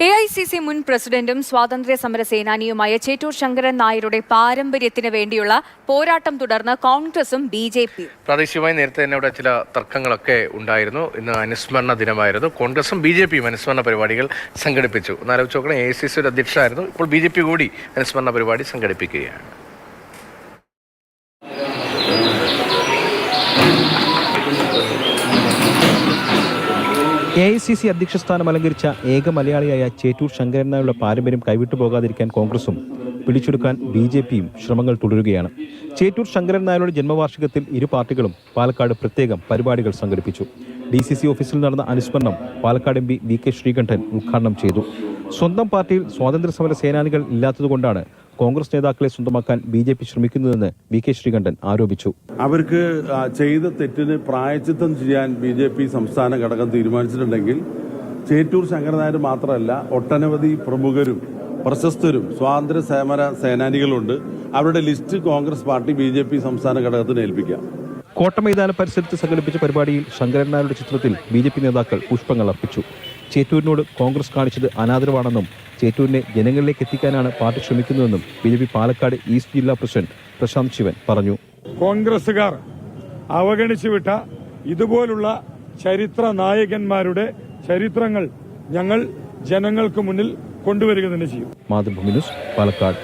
AICC മുൻ പ്രസിഡന്റും സ്വാതന്ത്ര്യ സമര സേനാനിയുമായ ചേറ്റൂർ ശങ്കരൻ നായരുടെ പാരമ്പര്യത്തിന് വേണ്ടിയുള്ള പോരാട്ടം തുടർന്ന് കോൺഗ്രസും BJP. പ്രാദേശികമായി നേരത്തെ തന്നെ ഇവിടെ ചില തർക്കങ്ങളൊക്കെ ഉണ്ടായിരുന്നു. ഇന്ന് അനുസ്മരണ ദിനമായിരുന്നു. കോൺഗ്രസും BJPയും അനുസ്മരണ പരിപാടികൾ സംഘടിപ്പിച്ചു. എന്നാലോചിച്ച് നോക്കണം, AICC ഒരു അധ്യക്ഷനായിരുന്നു. ഇപ്പോൾ BJP കൂടി അനുസ്മരണ പരിപാടി സംഘടിപ്പിക്കുകയാണ്. AICC അധ്യക്ഷ സ്ഥാനം അലങ്കരിച്ച ഏക മലയാളിയായ ചേറ്റൂർ ശങ്കരൻ നായരുടെ പാരമ്പര്യം കൈവിട്ടു പോകാതിരിക്കാൻ കോൺഗ്രസും പിടിച്ചെടുക്കാൻ BJPയും ശ്രമങ്ങൾ തുടരുകയാണ്. ചേറ്റൂർ ശങ്കരൻ നായരുടെ ജന്മവാർഷികത്തിൽ ഇരു പാർട്ടികളും പാലക്കാട് പ്രത്യേകം പരിപാടികൾ സംഘടിപ്പിച്ചു. DCC ഓഫീസിൽ നടന്ന അനുസ്മരണം പാലക്കാട് MP VK ശ്രീകണ്ഠൻ ഉദ്ഘാടനം ചെയ്തു. സ്വന്തം പാർട്ടിയിൽ സ്വാതന്ത്ര്യ സമര സേനാനികൾ ഇല്ലാത്തതുകൊണ്ടാണ് കോൺഗ്രസ് നേതാക്കളെ സ്വന്തമാക്കാൻ BJP ശ്രമിക്കുന്നതെന്ന് VK ശ്രീകണ്ഠൻ ആരോപിച്ചു. അവർക്ക് ചെയ്ത തെറ്റിന് പ്രായച്ചിത്തം ചെയ്യാൻ BJP സംസ്ഥാന ഘടകം തീരുമാനിച്ചിട്ടുണ്ടെങ്കിൽ ചേറ്റൂർ ശങ്കരൻ നായർ മാത്രമല്ല, ഒട്ടനവധി പ്രമുഖരും പ്രശസ്തരും സ്വാതന്ത്ര്യ സമര സേനാനികളുണ്ട്. അവരുടെ ലിസ്റ്റ് കോൺഗ്രസ് പാർട്ടി BJP സംസ്ഥാന ഘടകത്തിന് ഏൽപ്പിക്കാം. കോട്ടമൈതാന പരിസരത്ത് സംഘടിപ്പിച്ച പരിപാടിയിൽ ശങ്കരൻ നായരുടെ ചിത്രത്തിൽ BJP നേതാക്കൾ പുഷ്പങ്ങൾ അർപ്പിച്ചു. ചേറ്റൂരിനോട് കോൺഗ്രസ് കാണിച്ചത് അനാദരവാണെന്നും ചേറ്റൂരിനെ ജനങ്ങളിലേക്ക് എത്തിക്കാനാണ് പാർട്ടി ശ്രമിക്കുന്നതെന്നും BJP പാലക്കാട് ഈസ്റ്റ് ജില്ലാ പ്രസിഡന്റ് പ്രശാന്ത് ശിവൻ പറഞ്ഞു. കോൺഗ്രസുകാർ അവഗണിച്ചുവിട്ട ഇതുപോലുള്ള ചരിത്ര നായകന്മാരുടെ ചരിത്രങ്ങൾ ഞങ്ങൾ ജനങ്ങൾക്ക് മുന്നിൽ കൊണ്ടുവരിക തന്നെ ചെയ്യും. മാതൃഭൂമി ന്യൂസ്, പാലക്കാട്.